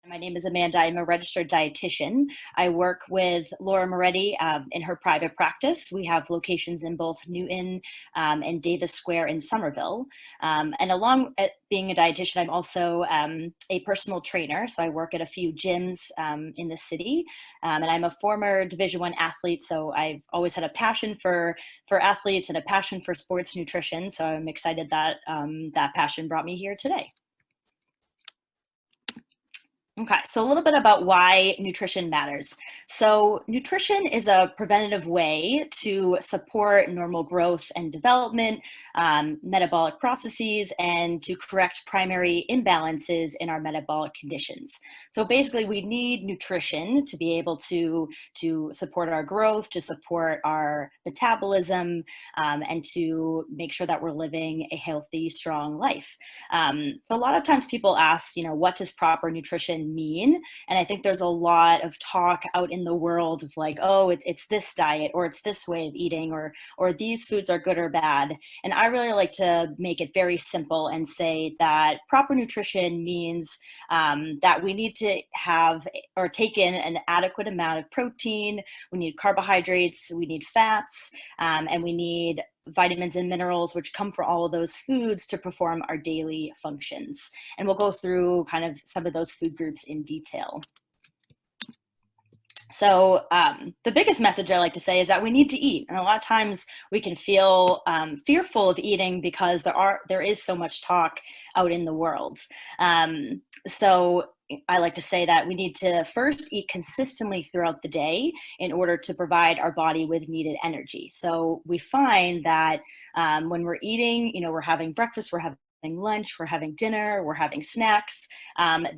My name is Amanda. I'm a registered dietitian. I work with Laura Moretti in her private practice. We have locations in both Newton and Davis Square in Somerville. And along with being a dietitian, I'm also a personal trainer. So I work at a few gyms in the city. And I'm a former Division I athlete. So I've always had a passion for athletes and a passion for sports nutrition. So I'm excited that that passion brought me here today. Okay, so a little bit about why nutrition matters. So nutrition is a preventative way to support normal growth and development, metabolic processes, and to correct primary imbalances in our metabolic conditions. So basically, we need nutrition to be able to support our growth, to support our metabolism, and to make sure that we're living a healthy, strong life. So a lot of times people ask, what does proper nutrition mean? And I think there's a lot of talk out in the world of like, oh, it's this diet, or it's this way of eating, or these foods are good or bad. And I really like to make it very simple and say that proper nutrition means that we need to have or take in an adequate amount of protein. We need carbohydrates, we need fats, and we need vitamins and minerals, which come from all of those foods to perform our daily functions. And we'll go through kind of some of those food groups in detail. So the biggest message I like to say is that we need to eat. And a lot of times we can feel fearful of eating because there is so much talk out in the world. So I like to say that we need to first eat consistently throughout the day in order to provide our body with needed energy. So we find that when we're eating, we're having breakfast, we're having lunch, we're having dinner, we're having snacks.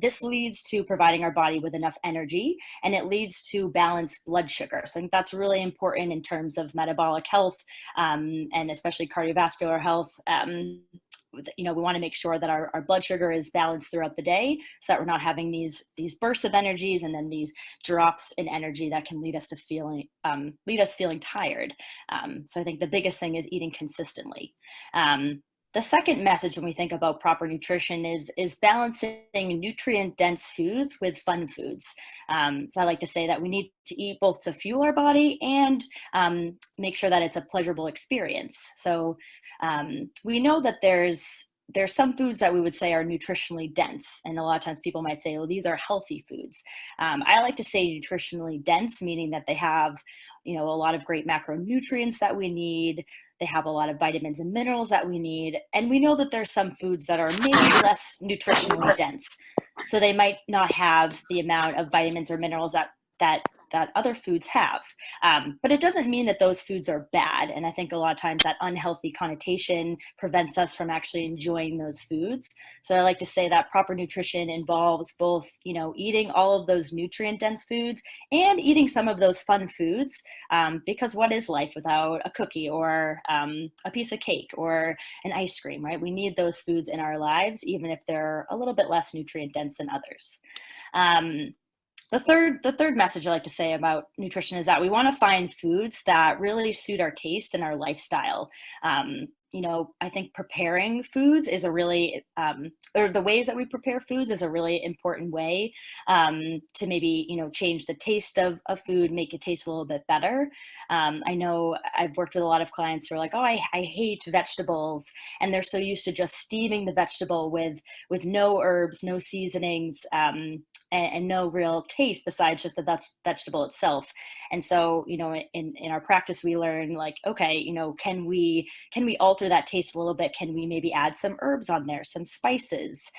This leads to providing our body with enough energy, and it leads to balanced blood sugar. So I think that's really important in terms of metabolic health, and especially cardiovascular health. We want to make sure that our blood sugar is balanced throughout the day, so that we're not having these bursts of energies and then these drops in energy that can lead us feeling tired. So I think the biggest thing is eating consistently. The second message when we think about proper nutrition is balancing nutrient-dense foods with fun foods. So I like to say that we need to eat both to fuel our body and make sure that it's a pleasurable experience. So we know that there's some foods that we would say are nutritionally dense. And a lot of times people might say, well, these are healthy foods. I like to say nutritionally dense, meaning that they have, a lot of great macronutrients that we need. They have a lot of vitamins and minerals that we need. And we know that there's some foods that are maybe less nutritionally dense. So they might not have the amount of vitamins or minerals that other foods have. But it doesn't mean that those foods are bad. And I think a lot of times that unhealthy connotation prevents us from actually enjoying those foods. So I like to say that proper nutrition involves both, eating all of those nutrient-dense foods and eating some of those fun foods, because what is life without a cookie or a piece of cake or an ice cream, right? We need those foods in our lives, even if they're a little bit less nutrient-dense than others. The third message I like to say about nutrition is that we want to find foods that really suit our taste and our lifestyle. I think preparing foods is or the ways that we prepare foods is a really important way to maybe, change the taste of food, make it taste a little bit better. I know I've worked with a lot of clients who are like, oh, I hate vegetables. And they're so used to just steaming the vegetable with no herbs, no seasonings, and no real taste besides just the vegetable itself. And so, in our practice, we learn like, okay, can we alter that taste a little bit? Can we maybe add some herbs on there, some spices?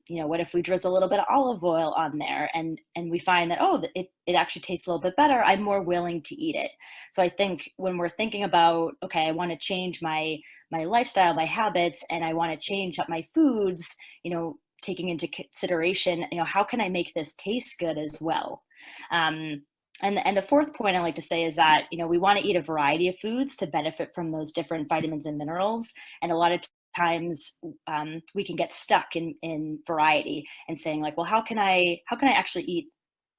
What if we drizzle a little bit of olive oil on there? And we find that, it actually tastes a little bit better. I'm more willing to eat it. So I think when we're thinking about, okay, I want to change my lifestyle, my habits, and I want to change up my foods, taking into consideration, how can I make this taste good as well? And the fourth point I like to say is that, we want to eat a variety of foods to benefit from those different vitamins and minerals. And a lot of times we can get stuck in variety and saying like, well, how can I actually eat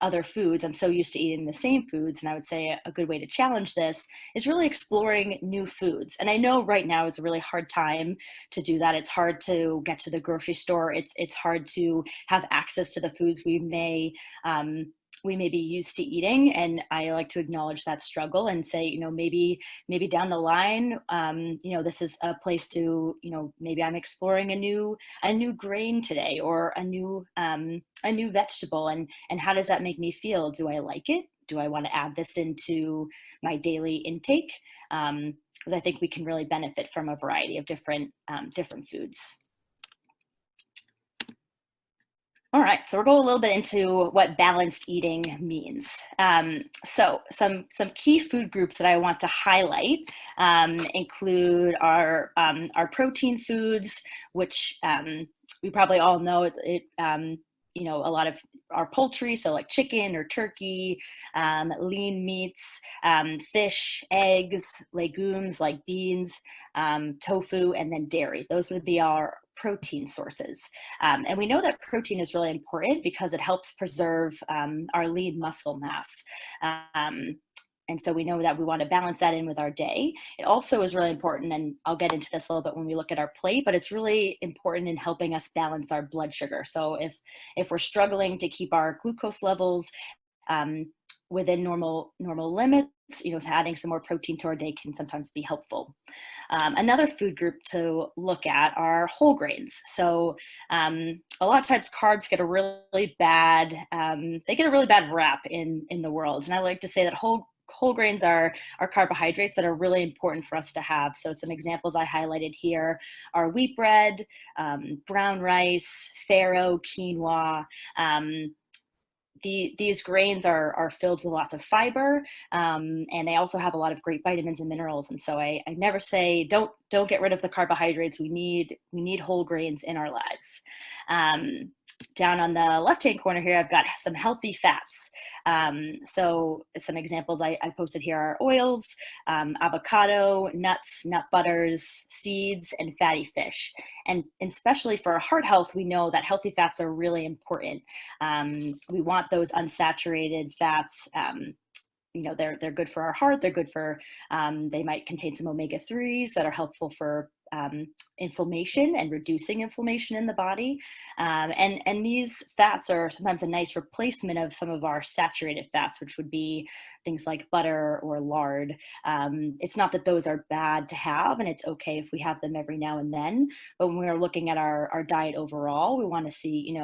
other foods. I'm so used to eating the same foods. And I would say a good way to challenge this is really exploring new foods. And I know right now is a really hard time to do that. It's hard to get to the grocery store. It's hard to have access to the foods we may be used to eating. And I like to acknowledge that struggle and say, maybe down the line, this is a place to, maybe I'm exploring a new grain today, or a new vegetable, and how does that make me feel? Do I like it? Do I want to add this into my daily intake? Because I think we can really benefit from a variety of different foods. All right, so we'll go a little bit into what balanced eating means. So some key food groups that I want to highlight include our protein foods, which we probably all know a lot of our poultry, so like chicken or turkey, lean meats, fish, eggs, legumes like beans, tofu, and then dairy. Those would be our protein sources. And we know that protein is really important because it helps preserve our lean muscle mass. And so we know that we want to balance that in with our day. It also is really important, and I'll get into this a little bit when we look at our plate, but it's really important in helping us balance our blood sugar. So if we're struggling to keep our glucose levels within normal limits, adding some more protein to our day can sometimes be helpful. Another food group to look at are whole grains. So a lot of times carbs get a really bad rap in the world, and I like to say that whole grains are carbohydrates that are really important for us to have. So some examples I highlighted here are wheat bread, brown rice, farro, quinoa. These grains are filled with lots of fiber, and they also have a lot of great vitamins and minerals. And so I never say don't get rid of the carbohydrates. We need whole grains in our lives. Down on the left-hand corner here, I've got some healthy fats. So some examples I posted here are oils, avocado, nuts, nut butters, seeds, and fatty fish. And especially for heart health, we know that healthy fats are really important. We want those unsaturated fats. They're good for our heart. They're good for, they might contain some omega-3s that are helpful for inflammation and reducing inflammation in the body. And these fats are sometimes a nice replacement of some of our saturated fats, which would be things like butter or lard. It's not that those are bad to have, and it's okay if we have them every now and then. But when we're looking at our diet overall, we want to see,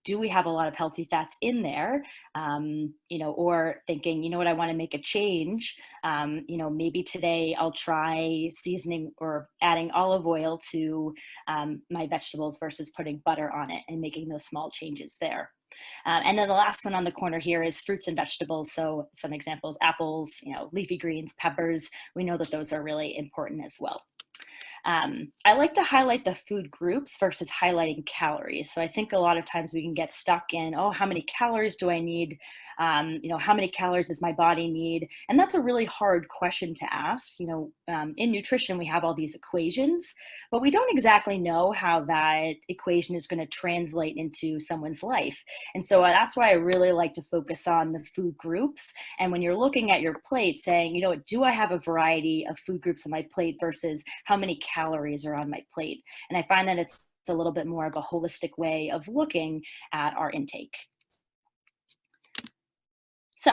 do we have a lot of healthy fats in there? Or thinking, I want to make a change. Maybe today I'll try seasoning or adding olive oil to my vegetables versus putting butter on it, and making those small changes there. And then the last one on the corner here is fruits and vegetables. So some examples: apples, leafy greens, peppers. We know that those are really important as well. I like to highlight the food groups versus highlighting calories. So I think a lot of times we can get stuck in, how many calories do I need? How many calories does my body need? And that's a really hard question to ask. In nutrition, we have all these equations, but we don't exactly know how that equation is going to translate into someone's life. And so that's why I really like to focus on the food groups. And when you're looking at your plate, saying, do I have a variety of food groups on my plate versus how many calories are on my plate? And I find that it's a little bit more of a holistic way of looking at our intake. So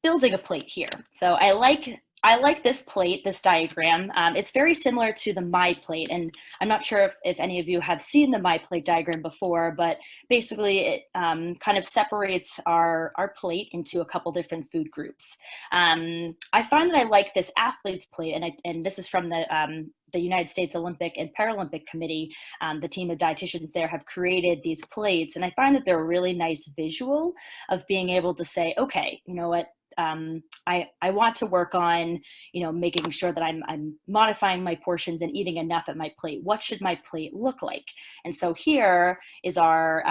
building a plate here. So I like this plate, this diagram. It's very similar to the My Plate, and I'm not sure if any of you have seen the My Plate diagram before, but basically it kind of separates our plate into a couple different food groups. I find that I like this athlete's plate, and this is from the United States Olympic and Paralympic Committee. The team of dietitians there have created these plates, and I find that they're a really nice visual of being able to say, okay, you know what, I want to work on, making sure that I'm modifying my portions and eating enough at my plate. What should my plate look like? And so here is our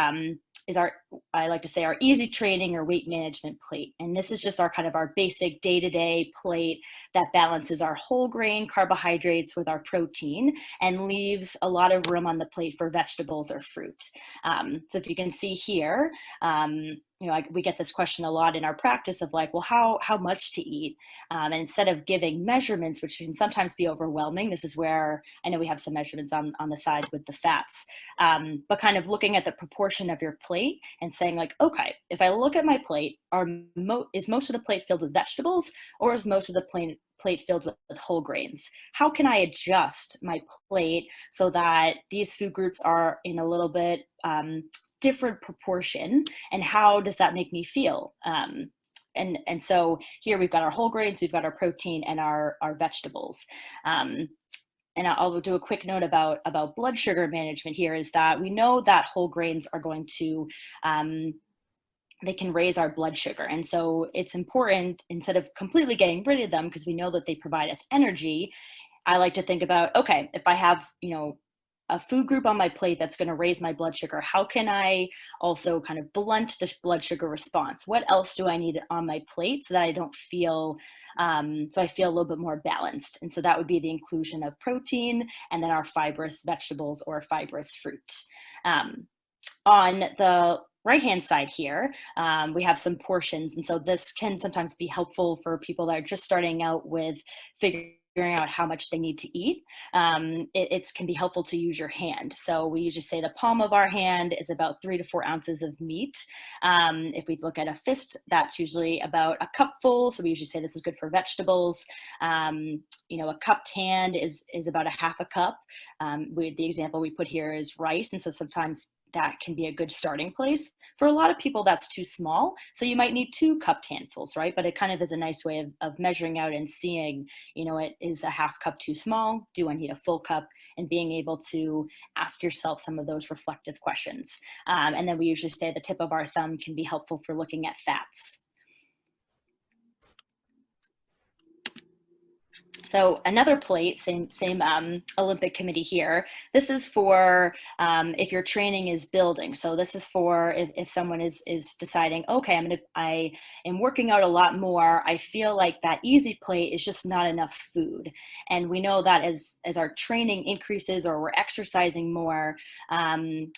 I like to say, our easy training or weight management plate. And this is just our kind of our basic day-to-day plate that balances our whole grain carbohydrates with our protein and leaves a lot of room on the plate for vegetables or fruit. So if you can see here, we get this question a lot in our practice of like, well, how much to eat? And instead of giving measurements, which can sometimes be overwhelming, this is where I know we have some measurements on the side with the fats, but kind of looking at the proportion of your plate and saying like, okay, if I look at my plate, is most of the plate filled with vegetables, or is most of the plate filled with whole grains? How can I adjust my plate so that these food groups are in a little bit different proportion, and how does that make me feel? And so here we've got our whole grains, we've got our protein, and our vegetables. And I'll do a quick note about blood sugar management here, is that we know that whole grains are going to, they can raise our blood sugar. And so it's important, instead of completely getting rid of them, because we know that they provide us energy, I like to think about, okay, if I have, a food group on my plate that's going to raise my blood sugar, how can I also kind of blunt the blood sugar response? What else do I need on my plate so that I don't feel, so I feel a little bit more balanced? And so that would be the inclusion of protein and then our fibrous vegetables or fibrous fruit. On the right-hand side here, we have some portions. And so this can sometimes be helpful for people that are just starting out with figuring out how much they need to eat. It can be helpful to use your hand. So we usually say the palm of our hand is about 3 to 4 ounces of meat. If we look at a fist, that's usually about a cupful. So we usually say this is good for vegetables. A cupped hand is about a half a cup. The example we put here is rice. And so sometimes that can be a good starting place. For a lot of people, that's too small. So you might need 2 cupped handfuls, right? But it kind of is a nice way of measuring out and seeing, it is a half cup too small? Do I need a full cup? And being able to ask yourself some of those reflective questions. And then we usually say the tip of our thumb can be helpful for looking at fats. So another plate, same Olympic committee here. This is for if your training is building. So this is for if someone is deciding, okay, I am working out a lot more. I feel like that easy plate is just not enough food. And we know that as our training increases or we're exercising more,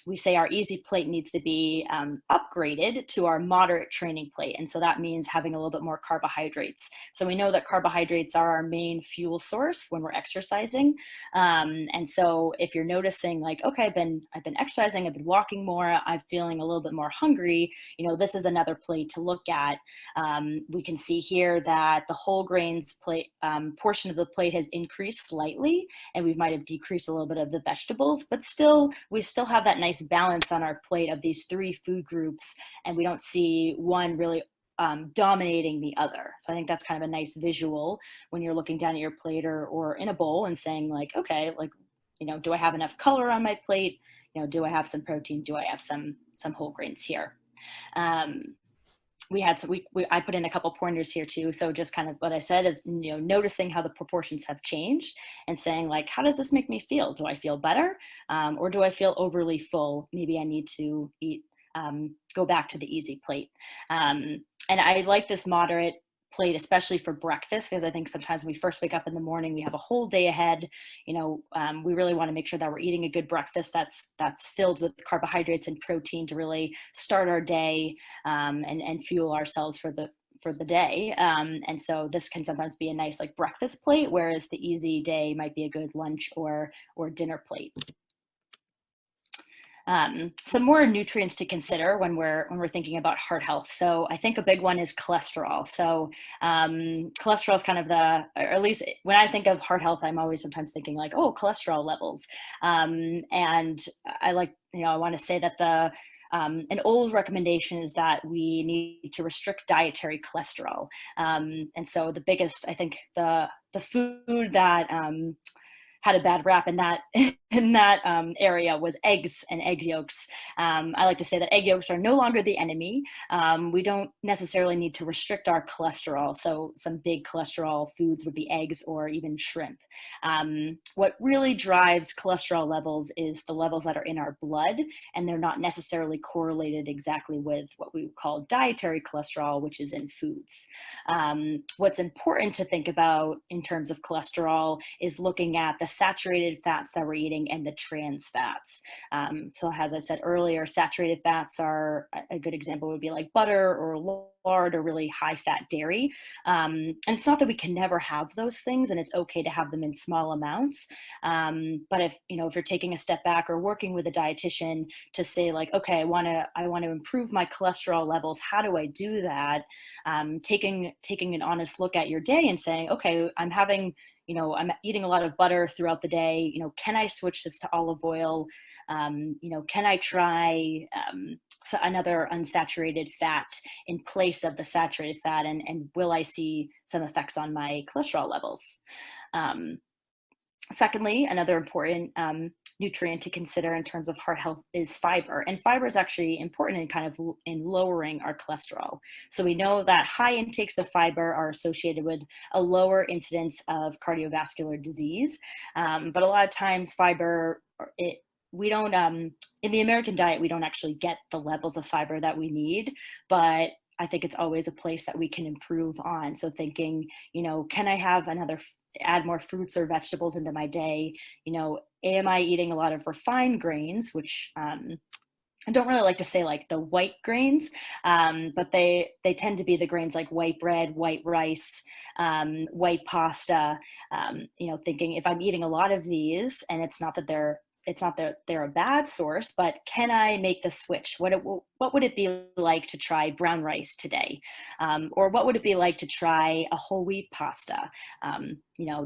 we say our easy plate needs to be upgraded to our moderate training plate. And so that means having a little bit more carbohydrates. So we know that carbohydrates are our main fuel source when we're exercising. And so if you're noticing like, okay, I've been exercising, I've been walking more, I'm feeling a little bit more hungry, this is another plate to look at. We can see here that the whole grains plate portion of the plate has increased slightly, and we might have decreased a little bit of the vegetables, but we still have that nice balance on our plate of these 3 food groups, and we don't see one really dominating the other. So I think that's kind of a nice visual when you're looking down at your plate or in a bowl and saying like, okay, like, do I have enough color on my plate? Do I have some protein? Do I have some whole grains here? I put in a couple pointers here too. So just kind of what I said is, noticing how the proportions have changed and saying like, how does this make me feel? Do I feel better? Or do I feel overly full? Maybe I need to eat, go back to the easy plate. And I like this moderate plate, especially for breakfast, because I think sometimes when we first wake up in the morning, we have a whole day ahead. We really want to make sure that we're eating a good breakfast that's filled with carbohydrates and protein to really start our day and fuel ourselves for the day. And so this can sometimes be a nice like breakfast plate, whereas the easy day might be a good lunch or dinner plate. Some more nutrients to consider when we're thinking about heart health. So I think a big one is cholesterol. So cholesterol is kind of or at least when I think of heart health, I'm always sometimes thinking like, oh, cholesterol levels. And I want to say that an old recommendation is that we need to restrict dietary cholesterol. And so the biggest, I think the food that had a bad rap, and that in that area was eggs and egg yolks. I like to say that egg yolks are no longer the enemy. We don't necessarily need to restrict our cholesterol. So some big cholesterol foods would be eggs or even shrimp. What really drives cholesterol levels is the levels that are in our blood, and they're not necessarily correlated exactly with what we would call dietary cholesterol, which is in foods. What's important to think about in terms of cholesterol is looking at the saturated fats that we're eating and the trans fats. So as I said earlier, saturated fats are a good example would be like butter or lard or really high fat dairy. And it's not that we can never have those things, and it's okay to have them in small amounts. But if you're taking a step back or working with a dietitian to say like, okay, I want to improve my cholesterol levels. How do I do that? Taking an honest look at your day and saying, okay, I'm eating a lot of butter throughout the day. Can I switch this to olive oil? Can I try another unsaturated fat in place of the saturated fat? And will I see some effects on my cholesterol levels? Secondly, another important nutrient to consider in terms of heart health is fiber. And fiber is actually important in lowering our cholesterol. So we know that high intakes of fiber are associated with a lower incidence of cardiovascular disease. But a lot of times fiber, we don't, in the American diet, we don't actually get the levels of fiber that we need, but I think it's always a place that we can improve on. So thinking, can I have add more fruits or vegetables into my day? Am I eating a lot of refined grains, which I don't really like to say like the white grains, but they tend to be the grains like white bread, white rice, white pasta. Thinking if I'm eating a lot of these, and it's not that they're a bad source, but can I make the switch? What would it be like to try brown rice today? Or what would it be like to try a whole wheat pasta?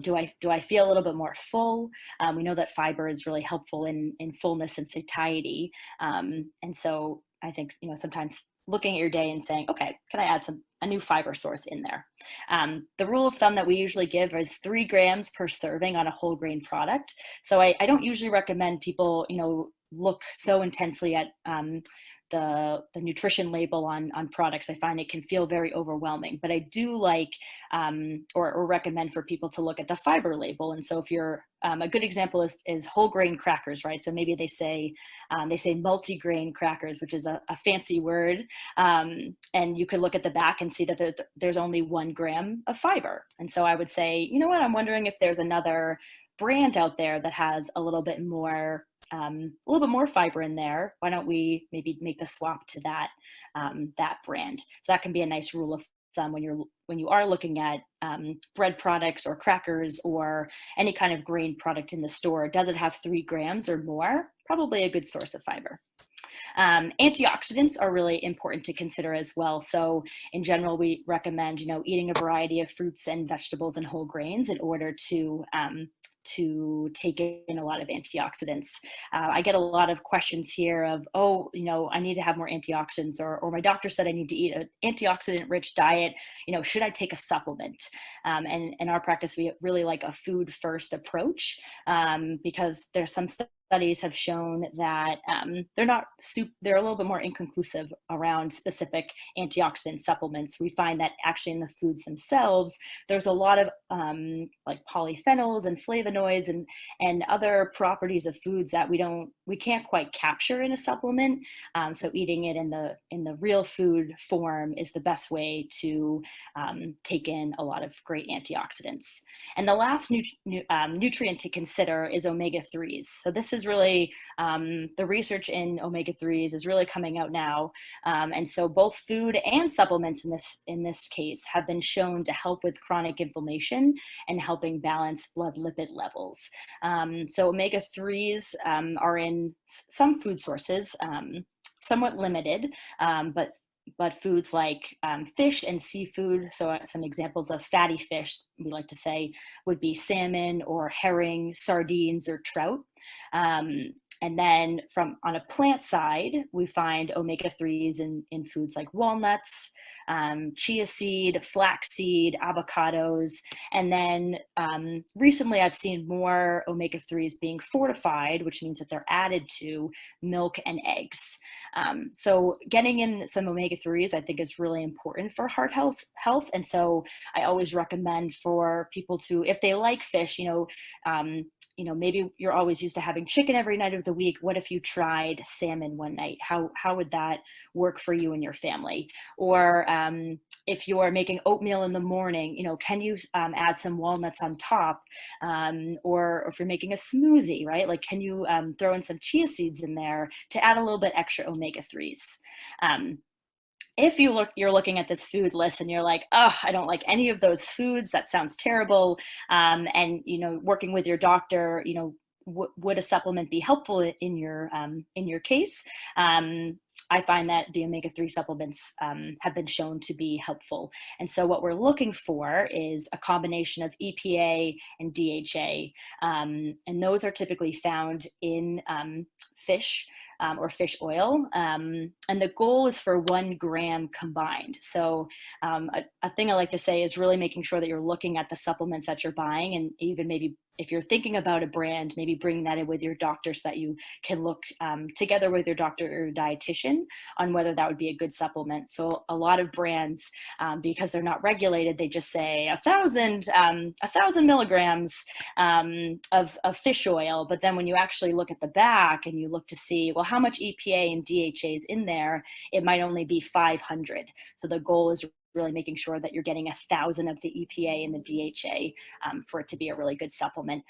Do I feel a little bit more full? We know that fiber is really helpful in fullness and satiety. And so I think, sometimes looking at your day and saying, okay, can I add a new fiber source in there? The rule of thumb that we usually give is 3 grams per serving on a whole grain product. So I don't usually recommend people, look so intensely at the nutrition label on products. I find it can feel very overwhelming, but I do like or recommend for people to look at the fiber label. And so if you're a good example is whole grain crackers, right? So maybe they say multi-grain crackers, which is a fancy word. And you could look at the back and see that there's only 1 gram of fiber. And so I would say, I'm wondering if there's another brand out there that has a little bit more fiber in there. Why don't we maybe make the swap to that brand? So that can be a nice rule of thumb when you are looking at bread products or crackers or any kind of grain product in the store. Does it have 3 grams or more? Probably a good source of fiber. Antioxidants are really important to consider as well. So in general, we recommend, eating a variety of fruits and vegetables and whole grains in order to take in a lot of antioxidants. I get a lot of questions here of, I need to have more antioxidants, or my doctor said I need to eat an antioxidant rich diet. Should I take a supplement? And in our practice, we really like a food first approach because there's some studies have shown that they're a little bit more inconclusive around specific antioxidant supplements. We find that actually in the foods themselves, there's a lot of like polyphenols and flavonoids and other properties of foods that we can't quite capture in a supplement. So eating it in the real food form is the best way to take in a lot of great antioxidants. And the last nutrient to consider is omega-3s. So this is really the research in omega-3s is really coming out now, and so both food and supplements in this case have been shown to help with chronic inflammation and helping balance blood lipid levels. So omega-3s are in some food sources, somewhat limited, but foods like fish and seafood. So some examples of fatty fish, we like to say, would be salmon or herring, sardines, or trout. And then on a plant side, we find omega-3s in foods like walnuts, chia seed, flaxseed, avocados. And then recently I've seen more omega-3s being fortified, which means that they're added to milk and eggs. So getting in some omega-3s I think is really important for heart health. And so I always recommend for people to, if they like fish, maybe you're always used to having chicken every night of the week. What if you tried salmon one night? How would that work for you and your family? Or if you're making oatmeal in the morning, can you add some walnuts on top? Or if you're making a smoothie, right? Like, can you throw in some chia seeds in there to add a little bit extra omega-3s? If you're looking at this food list and you're like, oh, I don't like any of those foods, that sounds terrible. And, working with your doctor, would a supplement be helpful in your case? I find that the omega-3 supplements have been shown to be helpful. And so what we're looking for is a combination of EPA and DHA. And those are typically found in fish or fish oil. And the goal is for 1 gram combined. So a thing I like to say is really making sure that you're looking at the supplements that you're buying, and even maybe if you're thinking about a brand, maybe bringing that in with your doctor so that you can look together with your doctor or dietitian on whether that would be a good supplement. So a lot of brands, because they're not regulated, they just say 1,000 milligrams of fish oil. But then when you actually look at the back and you look to see, well, how much EPA and DHA is in there, it might only be 500. So the goal is really making sure that you're getting 1,000 of the EPA and the DHA for it to be a really good supplement.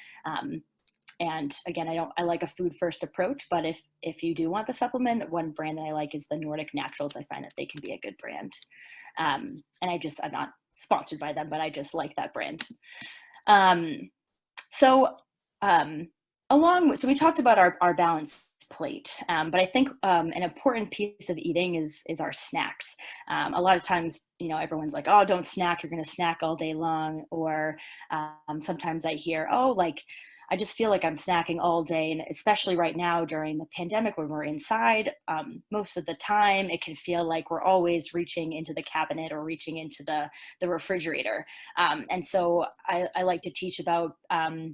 And again, I like a food first approach, but if you do want the supplement, one brand that I like is the Nordic Naturals. I find that they can be a good brand. And I'm not sponsored by them, but I just like that brand. So we talked about our balanced plate, but I think an important piece of eating is our snacks. A lot of times, everyone's like, oh, don't snack, you're going to snack all day long. Or sometimes I hear, oh, like, I just feel like I'm snacking all day. And especially right now during the pandemic when we're inside, most of the time it can feel like we're always reaching into the cabinet or reaching into the refrigerator. And so I like to teach about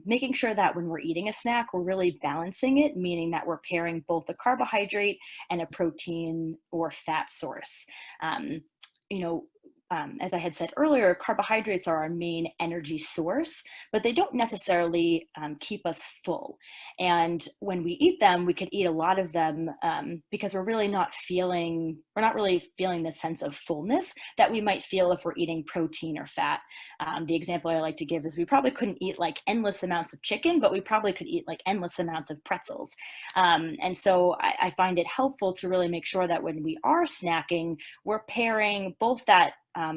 making sure that when we're eating a snack, we're really balancing it, meaning that we're pairing both a carbohydrate and a protein or fat source. As I had said earlier, carbohydrates are our main energy source, but they don't necessarily keep us full. And when we eat them, we could eat a lot of them because we're not really feeling the sense of fullness that we might feel if we're eating protein or fat. The example I like to give is we probably couldn't eat like endless amounts of chicken, but we probably could eat like endless amounts of pretzels. And so I find it helpful to really make sure that when we are snacking, we're pairing both that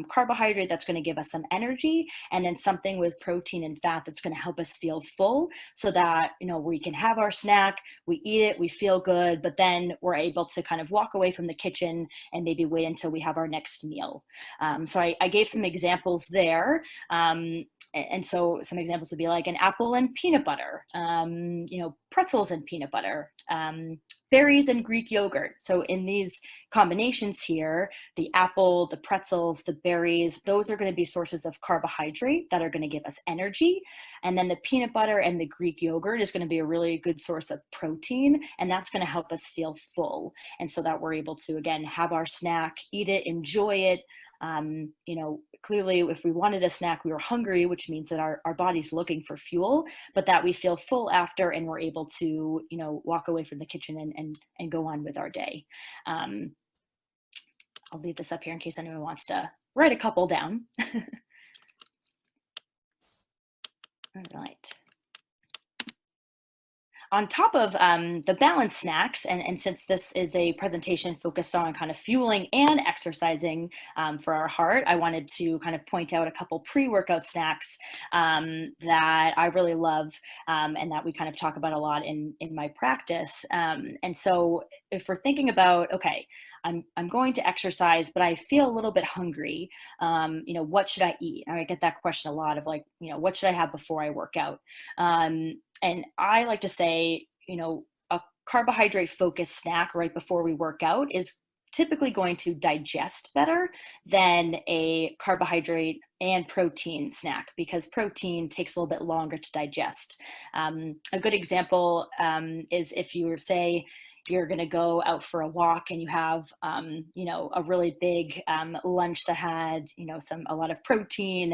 carbohydrate that's going to give us some energy, and then something with protein and fat that's going to help us feel full, so that we can have our snack, we eat it, we feel good, but then we're able to kind of walk away from the kitchen and maybe wait until we have our next meal. So I gave some examples there. And so some examples would be like an apple and peanut butter, pretzels and peanut butter, berries and Greek yogurt. So in these combinations here, the apple, the pretzels, the berries, those are going to be sources of carbohydrate that are going to give us energy. And then the peanut butter and the Greek yogurt is going to be a really good source of protein, and that's going to help us feel full. And so that we're able to, again, have our snack, eat it, enjoy it. Clearly, if we wanted a snack, we were hungry, which means that our body's looking for fuel, but that we feel full after, and we're able to, walk away from the kitchen and go on with our day. I'll leave this up here in case anyone wants to write a couple down. All right. On top of the balanced snacks, and since this is a presentation focused on kind of fueling and exercising for our heart, I wanted to kind of point out a couple pre-workout snacks that I really love and that we kind of talk about a lot in my practice. And so if we're thinking about, okay, I'm going to exercise, but I feel a little bit hungry, what should I eat? And I get that question a lot of like, what should I have before I work out? And I like to say, carbohydrate focused snack right before we work out is typically going to digest better than a carbohydrate and protein snack, because protein takes a little bit longer to digest. A good example is if you were, say, you're going to go out for a walk and you have, a really big lunch that had, a lot of protein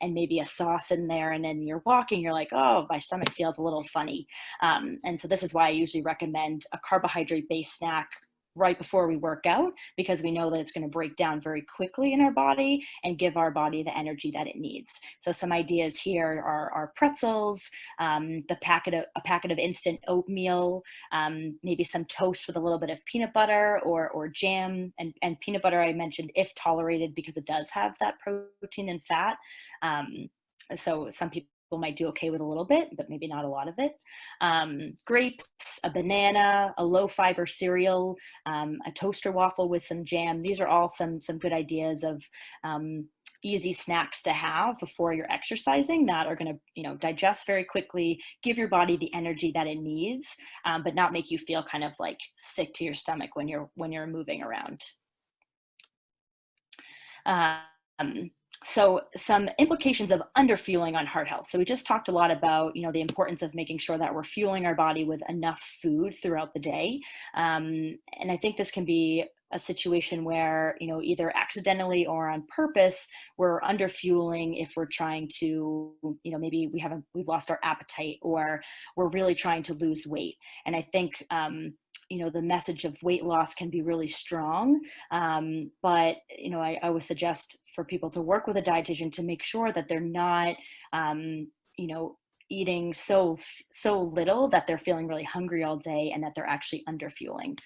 and maybe a sauce in there, and then you're walking, you're like, oh, my stomach feels a little funny. And so this is why I usually recommend a carbohydrate-based snack right before we work out, because we know that it's going to break down very quickly in our body and give our body the energy that it needs. So some ideas here are pretzels, a packet of instant oatmeal, maybe some toast with a little bit of peanut butter or jam, and peanut butter I mentioned if tolerated, because it does have that protein and fat. So some people might do okay with a little bit, but maybe not a lot of it. Grapes, a banana, a low fiber cereal, a toaster waffle with some jam. These are all some good ideas of easy snacks to have before you're exercising that are going to, digest very quickly, give your body the energy that it needs, but not make you feel kind of like sick to your stomach when you're moving around. So some implications of underfueling on heart health. So we just talked a lot about, the importance of making sure that we're fueling our body with enough food throughout the day. And I think this can be a situation where, either accidentally or on purpose, we're underfueling if we're trying to, maybe we've lost our appetite, or we're really trying to lose weight. And I think, the message of weight loss can be really strong. But, I would suggest for people to work with a dietitian to make sure that they're not, eating so little that they're feeling really hungry all day and that they're actually underfueling.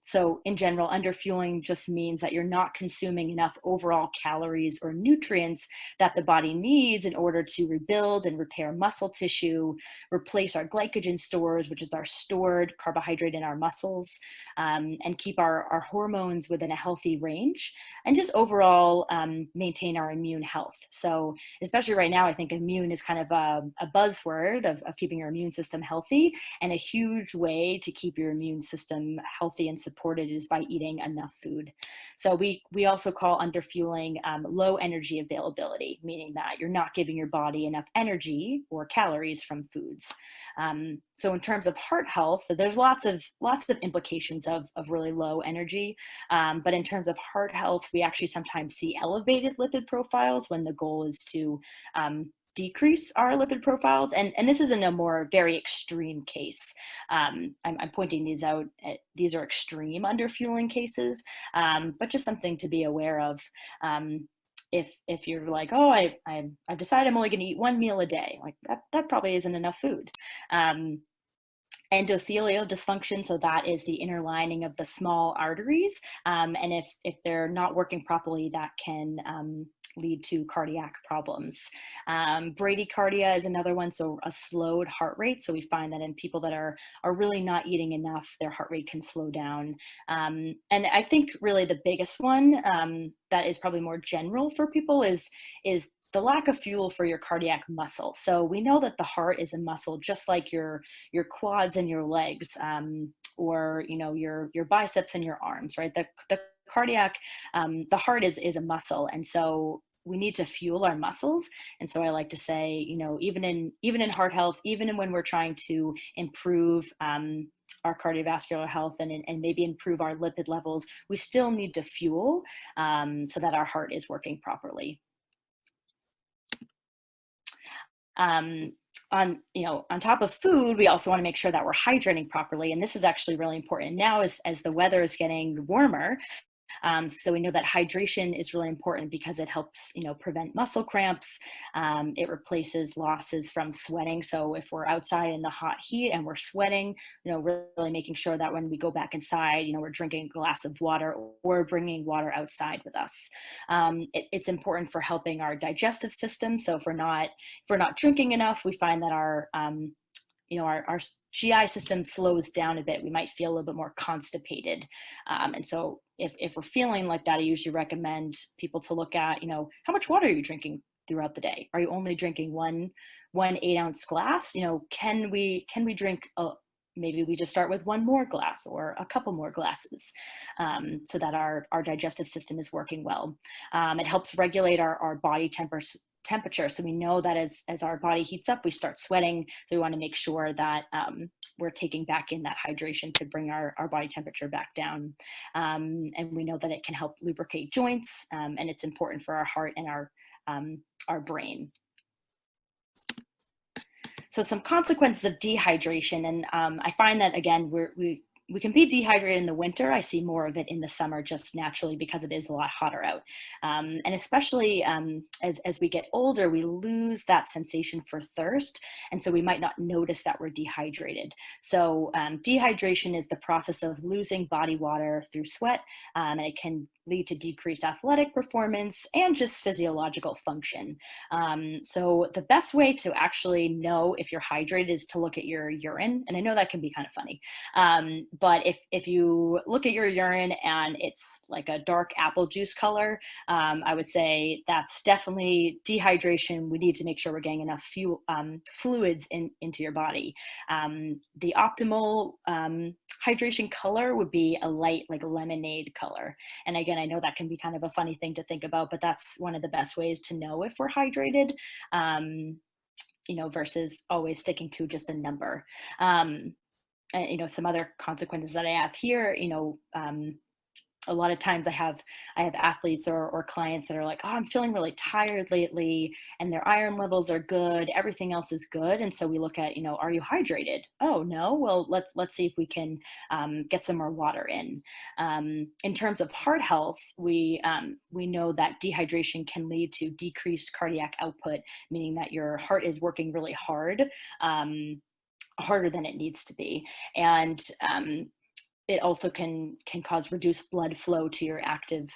So in general, underfueling just means that you're not consuming enough overall calories or nutrients that the body needs in order to rebuild and repair muscle tissue, replace our glycogen stores, which is our stored carbohydrate in our muscles, and keep our hormones within a healthy range, and just overall maintain our immune health. So especially right now, I think immune is kind of a buzzword of keeping your immune system healthy, and a huge way to keep your immune system healthy and supported is by eating enough food. So we also call underfueling low energy availability, meaning that you're not giving your body enough energy or calories from foods. So in terms of heart health, there's lots of implications of really low energy. But in terms of heart health, we actually sometimes see elevated lipid profiles when the goal is to decrease our lipid profiles. And this is in a more very extreme case. I'm pointing these out. These are extreme underfueling cases, but just something to be aware of. If you're like, oh, I've decided I'm only going to eat one meal a day, like that probably isn't enough food. Endothelial dysfunction, so that is the inner lining of the small arteries, and if they're not working properly, that can lead to cardiac problems. Bradycardia is another one, so a slowed heart rate. So we find that in people that are really not eating enough, their heart rate can slow down. And I think really the biggest one that is probably more general for people is the lack of fuel for your cardiac muscle. So we know that the heart is a muscle, just like your quads and your legs, or your biceps and your arms, right? The cardiac, the heart is a muscle, and so we need to fuel our muscles. And so I like to say, even in heart health, even when we're trying to improve our cardiovascular health and maybe improve our lipid levels, we still need to fuel so that our heart is working properly. On top of food, we also want to make sure that we're hydrating properly. And this is actually really important now as the weather is getting warmer. So we know that hydration is really important because it helps, prevent muscle cramps. It replaces losses from sweating. So if we're outside in the hot heat and we're sweating, really making sure that when we go back inside, we're drinking a glass of water or bringing water outside with us. It's important for helping our digestive system. So if we're not drinking enough, we find that our GI system slows down a bit. We might feel a little bit more constipated. And so if we're feeling like that, I usually recommend people to look at, how much water are you drinking throughout the day? Are you only drinking one 8-ounce glass? Can we drink maybe we just start with one more glass or a couple more glasses, so that our digestive system is working well. It helps regulate our body temperature. So we know that as our body heats up, we start sweating. So we want to make sure that we're taking back in that hydration to bring our body temperature back down. And we know that it can help lubricate joints, and it's important for our heart and our brain. So some consequences of dehydration, and I find that, again, we can be dehydrated in the winter. I see more of it in the summer, just naturally because it is a lot hotter out. And especially as we get older, we lose that sensation for thirst. And so we might not notice that we're dehydrated. So dehydration is the process of losing body water through sweat, and it can lead to decreased athletic performance and just physiological function. So the best way to actually know if you're hydrated is to look at your urine. And I know that can be kind of funny. But if you look at your urine and it's like a dark apple juice color, I would say that's definitely dehydration. We need to make sure we're getting enough fluids into your body. The optimal hydration color would be a light, like lemonade color. And again, I know that can be kind of a funny thing to think about, but that's one of the best ways to know if we're hydrated, versus always sticking to just a number. Some other consequences that I have here, a lot of times I have athletes or clients that are like, oh, I'm feeling really tired lately, and their iron levels are good, everything else is good. And so we look at, are you hydrated? Oh, no. Well, let's see if we can get some more water in. In terms of heart health, we know that dehydration can lead to decreased cardiac output, meaning that your heart is working really hard, harder than it needs to be. And it also can cause reduced blood flow to your active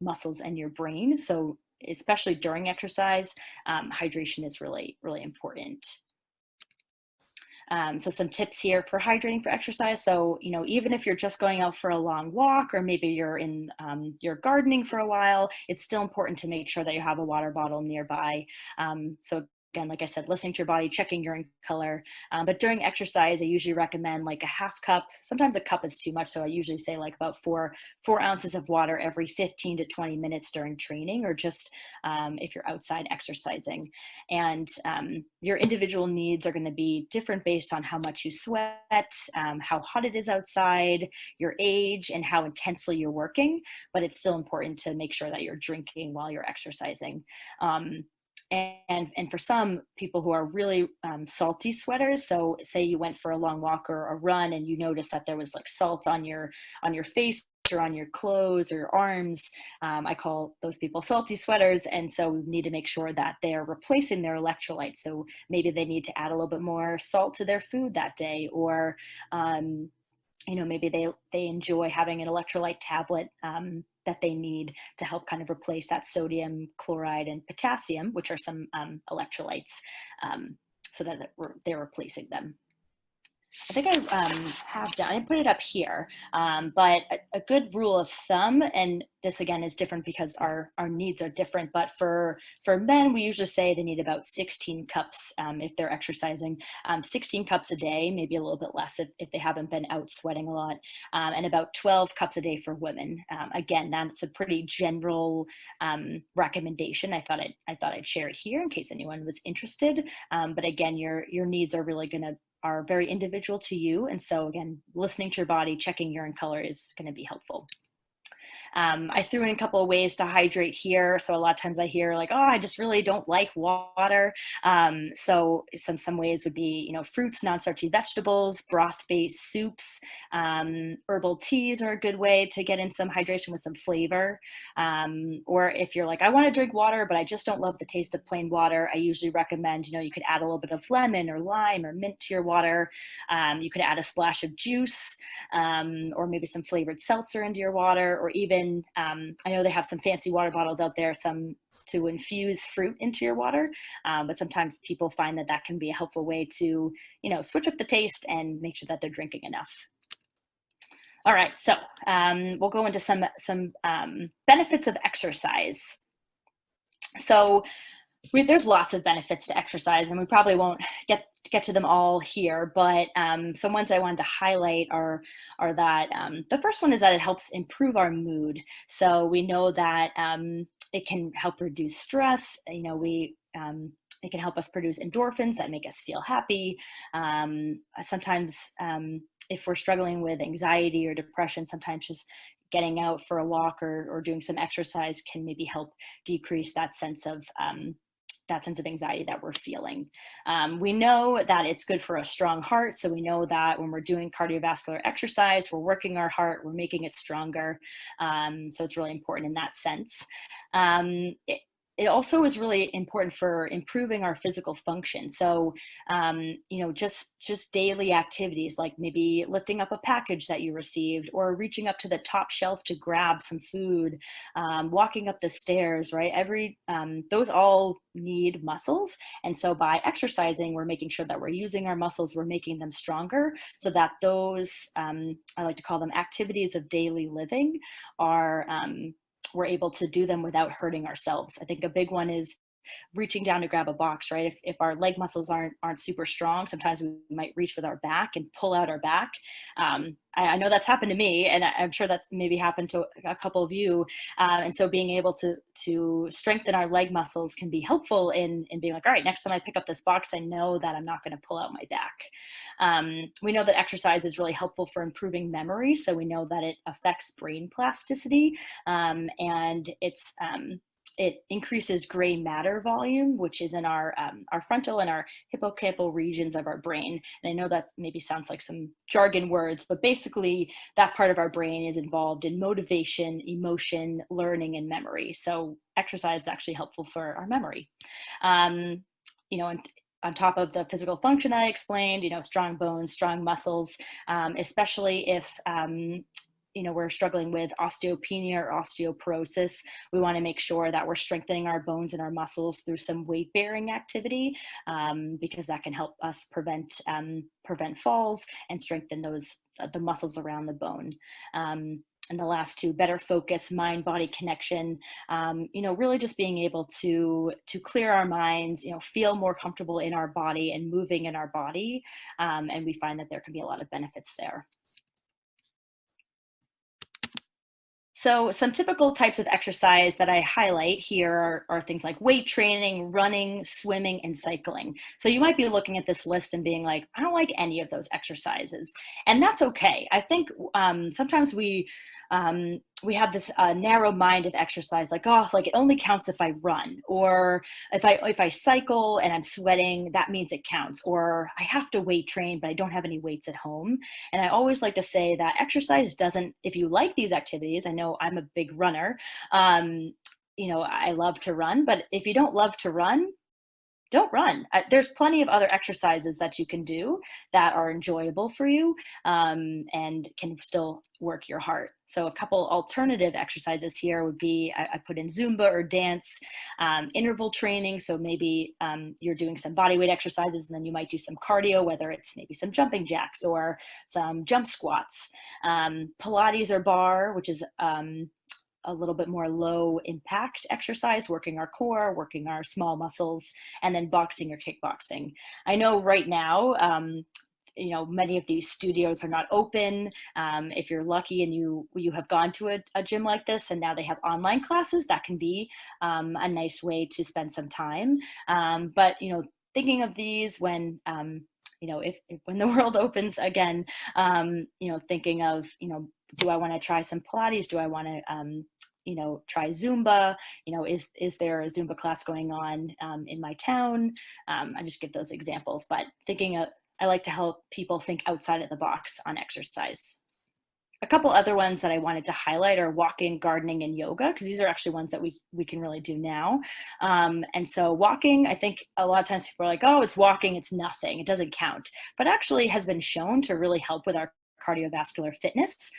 muscles and your brain. So especially during exercise, hydration is really, really important. So some tips here for hydrating for exercise. So, even if you're just going out for a long walk, or maybe you're you're gardening for a while, it's still important to make sure that you have a water bottle nearby. So again, like I said, listening to your body, checking urine color. But during exercise, I usually recommend like a half cup. Sometimes a cup is too much. So I usually say like about four ounces of water every 15 to 20 minutes during training, or just if you're outside exercising. And your individual needs are going to be different based on how much you sweat, how hot it is outside, your age, and how intensely you're working. But it's still important to make sure that you're drinking while you're exercising. And for some people who are really salty sweaters, so say you went for a long walk or a run and you notice that there was like salt on your face or on your clothes or your arms, I call those people salty sweaters. And so we need to make sure that they're replacing their electrolytes. So maybe they need to add a little bit more salt to their food that day, or maybe they enjoy having an electrolyte tablet that they need to help kind of replace that sodium, chloride, and potassium, which are some electrolytes, so that they're replacing them. I think I have done, I put it up here, but a good rule of thumb, and this again is different because our needs are different, but for men, we usually say they need about 16 cups if they're exercising, 16 cups a day, maybe a little bit less if they haven't been out sweating a lot, and about 12 cups a day for women. Again, that's a pretty general recommendation. I thought I'd share it here in case anyone was interested, but again, your needs are really are very individual to you. And so again, listening to your body, checking urine color is going to be helpful. I threw in a couple of ways to hydrate here. So a lot of times I hear like, oh, I just really don't like water. So some ways would be, fruits, non-starchy vegetables, broth-based soups, herbal teas are a good way to get in some hydration with some flavor. Or if you're like, I want to drink water, but I just don't love the taste of plain water, I usually recommend, you could add a little bit of lemon or lime or mint to your water. You could add a splash of juice, or maybe some flavored seltzer into your water, or even, I know they have some fancy water bottles out there, some to infuse fruit into your water. But sometimes people find that can be a helpful way to, switch up the taste and make sure that they're drinking enough. All right, so we'll go into some benefits of exercise. So there's lots of benefits to exercise, and we probably won't get get to them all here, but some ones I wanted to highlight are that the first one is that it helps improve our mood. So we know that it can help reduce stress. It can help us produce endorphins that make us feel happy. Sometimes, if we're struggling with anxiety or depression, sometimes just getting out for a walk or doing some exercise can maybe help decrease that sense of anxiety that we're feeling. We know that it's good for a strong heart. So we know that when we're doing cardiovascular exercise, we're working our heart, we're making it stronger. So it's really important in that sense. It also is really important for improving our physical function. So, just daily activities like maybe lifting up a package that you received or reaching up to the top shelf to grab some food, walking up the stairs, right? Those all need muscles. And so by exercising, we're making sure that we're using our muscles, we're making them stronger so that those, I like to call them activities of daily living, are, we're able to do them without hurting ourselves. I think a big one is reaching down to grab a box, right? If our leg muscles aren't super strong, sometimes we might reach with our back and pull out our back. I know that's happened to me, and I'm sure that's maybe happened to a couple of you. And so being able to strengthen our leg muscles can be helpful in being like, all right, next time I pick up this box, I know that I'm not going to pull out my back. We know that exercise is really helpful for improving memory. So we know that it affects brain plasticity, and it increases gray matter volume, which is in our frontal and our hippocampal regions of our brain. And I know that maybe sounds like some jargon words, but basically that part of our brain is involved in motivation, emotion, learning, and memory. So exercise is actually helpful for our memory. And on top of the physical function I explained, strong bones, strong muscles, especially if we're struggling with osteopenia or osteoporosis, we want to make sure that we're strengthening our bones and our muscles through some weight bearing activity, because that can help us prevent falls and strengthen the muscles around the bone. And the last two, better focus, mind-body connection, really just being able to clear our minds, feel more comfortable in our body and moving in our body. And we find that there can be a lot of benefits there. So some typical types of exercise that I highlight here are things like weight training, running, swimming, and cycling. So you might be looking at this list and being like, I don't like any of those exercises. And that's okay. I think sometimes we have this narrow mind of exercise, like, oh, like it only counts if I run, or if I cycle and I'm sweating, that means it counts, or I have to weight train, but I don't have any weights at home. And I always like to say that exercise doesn't, if you like these activities, I know I'm a big runner, I love to run, but if you don't love to run, don't run. There's plenty of other exercises that you can do that are enjoyable for you, and can still work your heart. So a couple alternative exercises here would be, I put in Zumba or dance, interval training. So maybe you're doing some body weight exercises and then you might do some cardio, whether it's maybe some jumping jacks or some jump squats. Pilates or bar, which is a little bit more low impact exercise, working our core, working our small muscles, and then boxing or kickboxing. I know right now, many of these studios are not open. If you're lucky and you have gone to a gym like this and now they have online classes, that can be a nice way to spend some time. But thinking of these when if when the world opens again, thinking of, do I want to try some Pilates? Do I want to, try Zumba? Is there a Zumba class going on in my town? I just give those examples, but I like to help people think outside of the box on exercise. A couple other ones that I wanted to highlight are walking, gardening, and yoga, because these are actually ones that we can really do now. And so walking, I think a lot of times people are like, oh, it's walking, it's nothing, it doesn't count, but actually has been shown to really help with our cardiovascular fitness.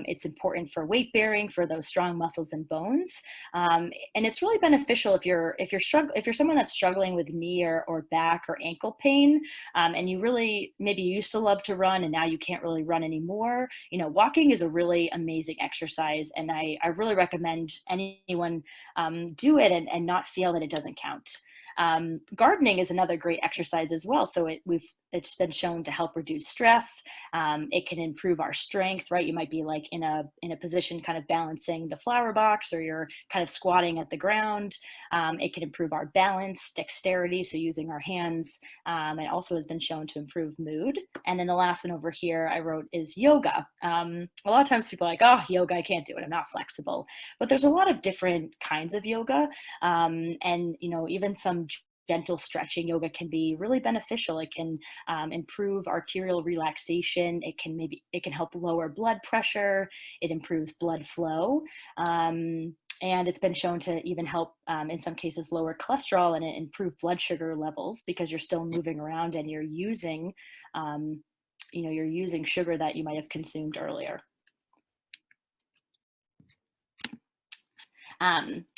It's important for weight bearing, for those strong muscles and bones, and it's really beneficial if you're someone that's struggling with knee or back or ankle pain, and you really maybe used to love to run and now you can't really run anymore. Walking is a really amazing exercise, and I really recommend anyone do it and not feel that it doesn't count. Gardening is another great exercise as well. So it's been shown to help reduce stress. It can improve our strength, right? You might be like in a position kind of balancing the flower box, or you're kind of squatting at the ground. It can improve our balance, dexterity, so using our hands. It also has been shown to improve mood. And then the last one over here I wrote is yoga. A lot of times people are like, oh, yoga, I can't do it, I'm not flexible. But there's a lot of different kinds of yoga. And, even some gentle stretching yoga can be really beneficial. It can improve arterial relaxation. It can help lower blood pressure. It improves blood flow. And it's been shown to even help, in some cases, lower cholesterol and improve blood sugar levels, because you're still moving around and you're using sugar that you might have consumed earlier.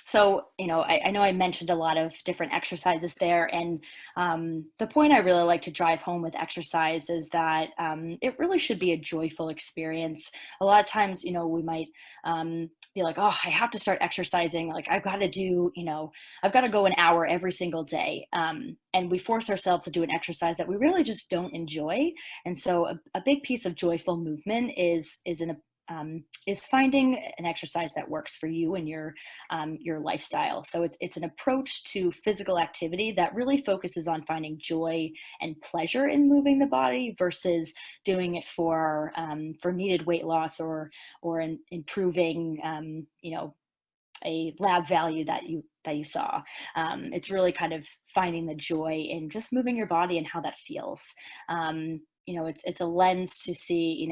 So, I know I mentioned a lot of different exercises there, and the point I really like to drive home with exercise is that it really should be a joyful experience. A lot of times, we might be like, oh, I have to start exercising. Like, I've got to go an hour every single day. And we force ourselves to do an exercise that we really just don't enjoy. And so a big piece of joyful movement is finding an exercise that works for you and your lifestyle. So it's an approach to physical activity that really focuses on finding joy and pleasure in moving the body, versus doing it for needed weight loss or in improving a lab value that you saw. It's really kind of finding the joy in just moving your body and how that feels. It's a lens to see,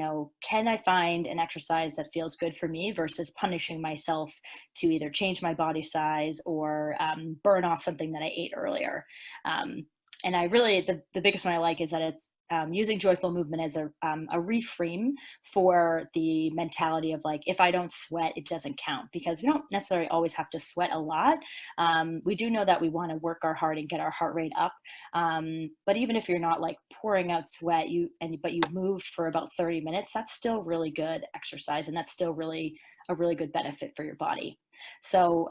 can I find an exercise that feels good for me, versus punishing myself to either change my body size or burn off something that I ate earlier. And I really, the biggest one I like is that it's using joyful movement as a reframe for the mentality of like, if I don't sweat, it doesn't count, because we don't necessarily always have to sweat a lot. We do know that we want to work our heart and get our heart rate up. But even if you're not like pouring out sweat, but you move for about 30 minutes, that's still really good exercise. And that's still really a really good benefit for your body. So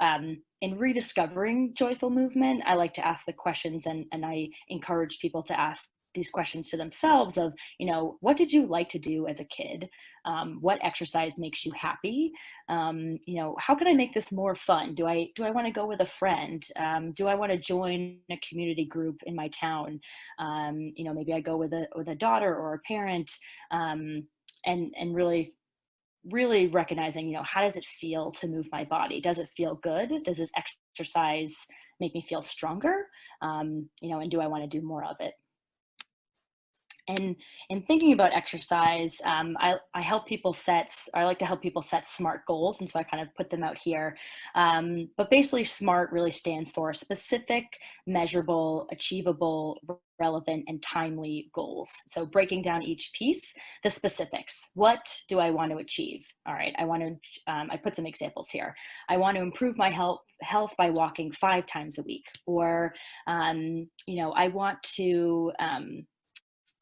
in rediscovering joyful movement, I like to ask the questions, and I encourage people to ask these questions to themselves of, what did you like to do as a kid? What exercise makes you happy? How can I make this more fun? Do I want to go with a friend? Do I want to join a community group in my town? Maybe I go with a daughter or a parent, and really recognizing, how does it feel to move my body? Does it feel good? Does this exercise make me feel stronger? And do I want to do more of it? And in thinking about exercise, I like to help people set SMART goals. And so I kind of put them out here. But basically, SMART really stands for specific, measurable, achievable, relevant, and timely goals. So breaking down each piece, the specifics. What do I want to achieve? All right, I put some examples here. I want to improve my health by walking 5 times a week. Or,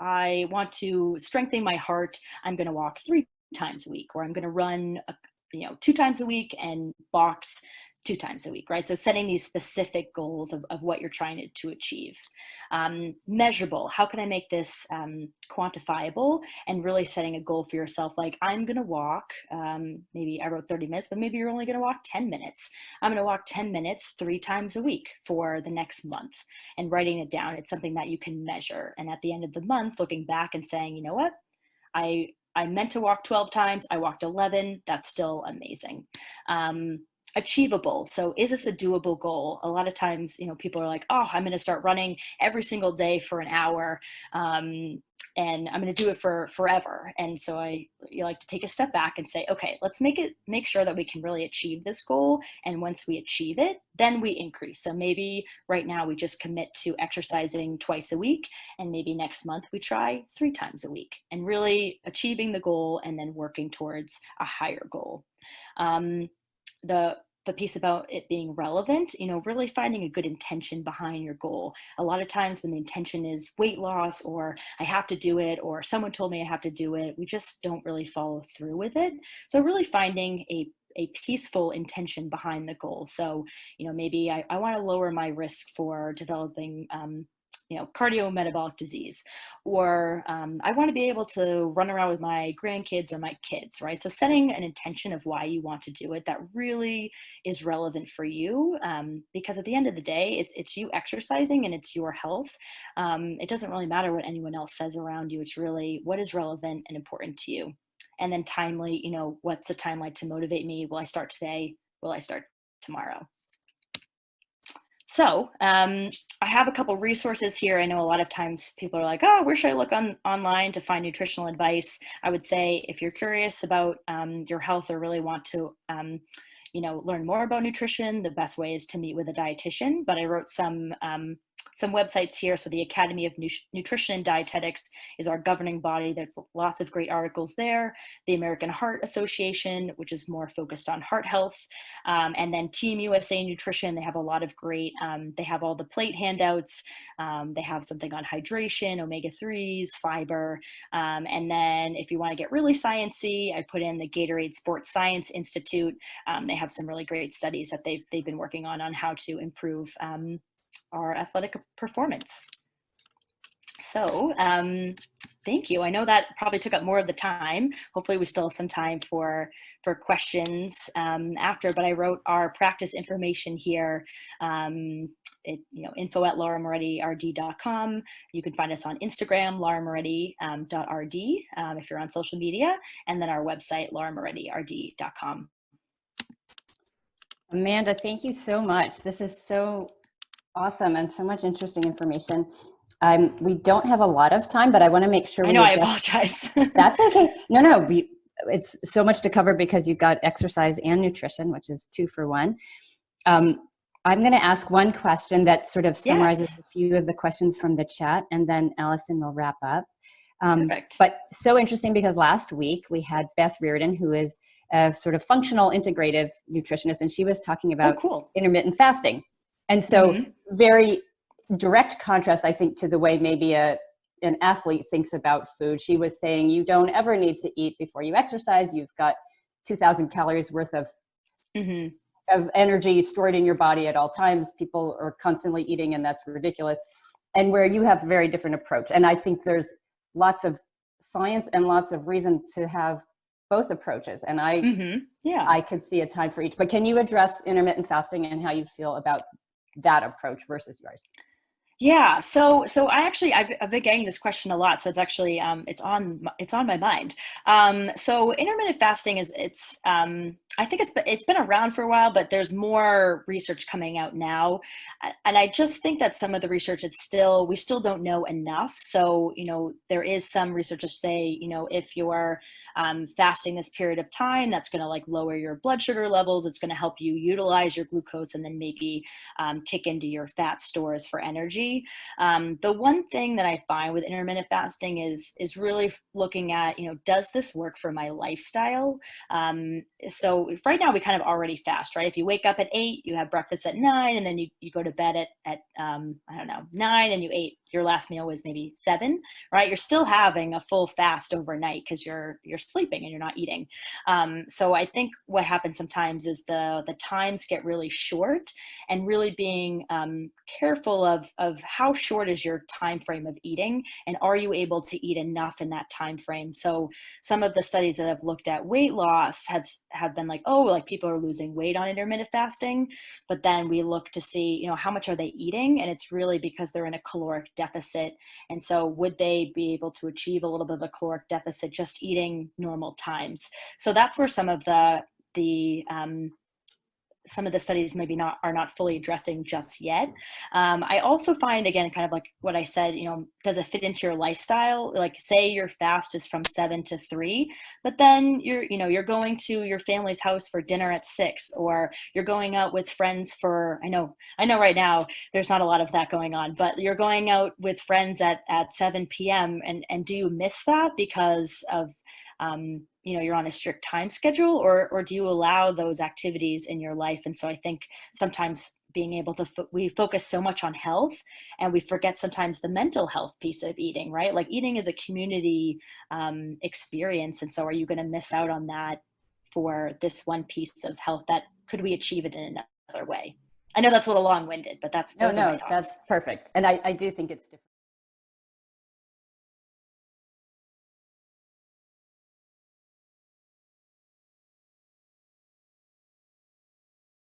I want to strengthen my heart. I'm going to walk 3 times a week, or I'm going to run, 2 times a week and box 2 times a week, right? So setting these specific goals of what you're trying to achieve. Measurable. How can I make this quantifiable, and really setting a goal for yourself? Like, I'm going to walk, maybe I wrote 30 minutes, but maybe you're only going to walk 10 minutes. I'm going to walk 10 minutes 3 times a week for the next month, and writing it down. It's something that you can measure. And at the end of the month, looking back and saying, you know what? I meant to walk 12 times. I walked 11. That's still amazing. Achievable. So is this a doable goal? A lot of times, people are like, oh, I'm going to start running every single day for an hour. And I'm going to do it for forever. And so you like to take a step back and say, okay, let's make sure that we can really achieve this goal. And once we achieve it, then we increase. So maybe right now we just commit to exercising twice a week, and maybe next month we try 3 times a week, and really achieving the goal and then working towards a higher goal. The piece about it being relevant, really finding a good intention behind your goal. A lot of times when the intention is weight loss, or I have to do it, or someone told me I have to do it, we just don't really follow through with it. So really finding a peaceful intention behind the goal. So, maybe I want to lower my risk for developing, cardiometabolic disease, or I want to be able to run around with my grandkids or my kids, right? So setting an intention of why you want to do it that really is relevant for you, because at the end of the day, it's you exercising and it's your health. It doesn't really matter what anyone else says around you. It's really what is relevant and important to you. And then timely, what's the timeline to motivate me? Will I start today? Will I start tomorrow? So I have a couple resources here. I know a lot of times people are like, oh, where should I look online to find nutritional advice? I would say if you're curious about your health or really want to learn more about nutrition, the best way is to meet with a dietitian. But I wrote some websites here. So the Academy of Nutrition and Dietetics is our governing body. There's lots of great articles there. The American Heart Association, which is more focused on heart health. And then Team USA Nutrition, they have a lot of great, they have all the plate handouts. They have something on hydration, omega-3s, fiber. And then if you want to get really sciencey, I put in the Gatorade Sports Science Institute. They have some really great studies that they've been working on how to improve our athletic performance. So thank you. I know that probably took up more of the time. Hopefully we still have some time for questions after, but I wrote our practice information here. info@lauramoretti.rd.com. You can find us on Instagram, lauramoretti.rd, if you're on social media, and then our website, lauramoretti.rd.com. Amanda, thank you so much. This is so awesome and so much interesting information. We don't have a lot of time, but I want to make sure. I know, I apologize. That's okay. No, it's so much to cover because you've got exercise and nutrition, which is 2 for 1. I'm going to ask one question that sort of summarizes a few of the questions from the chat, and then Allison will wrap up. Perfect. But so interesting because last week we had Beth Reardon, who is a sort of functional integrative nutritionist, and she was talking about intermittent fasting. And so very direct contrast, I think, to the way maybe an athlete thinks about food. She was saying you don't ever need to eat before you exercise. You've got 2,000 calories worth of energy stored in your body at all times. People are constantly eating, and that's ridiculous. And where you have a very different approach. And I think there's lots of science and lots of reason to have both approaches. And I could see a time for each. But can you address intermittent fasting and how you feel about that approach versus yours? Yeah. So I've been getting this question a lot. So it's actually, it's on my mind. So intermittent fasting I think it's been around for a while, but there's more research coming out now. And I just think that some of the research we still don't know enough. So, there is some research to say, if you're fasting this period of time, that's going to like lower your blood sugar levels. It's going to help you utilize your glucose and then maybe kick into your fat stores for energy. The one thing that I find with intermittent fasting is really looking at, does this work for my lifestyle? So right now we kind of already fast, right? If you wake up at 8, you have breakfast at 9, and then you go to bed at 9, and you ate, your last meal was maybe 7, right? You're still having a full fast overnight because you're sleeping and you're not eating. So I think what happens sometimes is the times get really short, and really being careful of how short is your time frame of eating, and are you able to eat enough in that time frame? So some of the studies that have looked at weight loss have been like, people are losing weight on intermittent fasting, but then we look to see, how much are they eating? And it's really because they're in a caloric deficit. And so would they be able to achieve a little bit of a caloric deficit just eating normal times? So that's where some of the studies maybe are not fully addressing just yet. I also find, again, kind of like what I said, does it fit into your lifestyle? Like say your fast is from 7 to 3, but then you're going to your family's house for dinner at 6, or you're going out with friends for, I know right now there's not a lot of that going on, but you're going out with friends at 7 p.m. and do you miss that because of, you're on a strict time schedule, or do you allow those activities in your life? And so I think sometimes being able to, we focus so much on health and we forget sometimes the mental health piece of eating, right? Like eating is a community experience. And so are you going to miss out on that for this one piece of health, that could we achieve it in another way? I know that's a little long-winded, but those are my thoughts. That's perfect. And I do think it's different.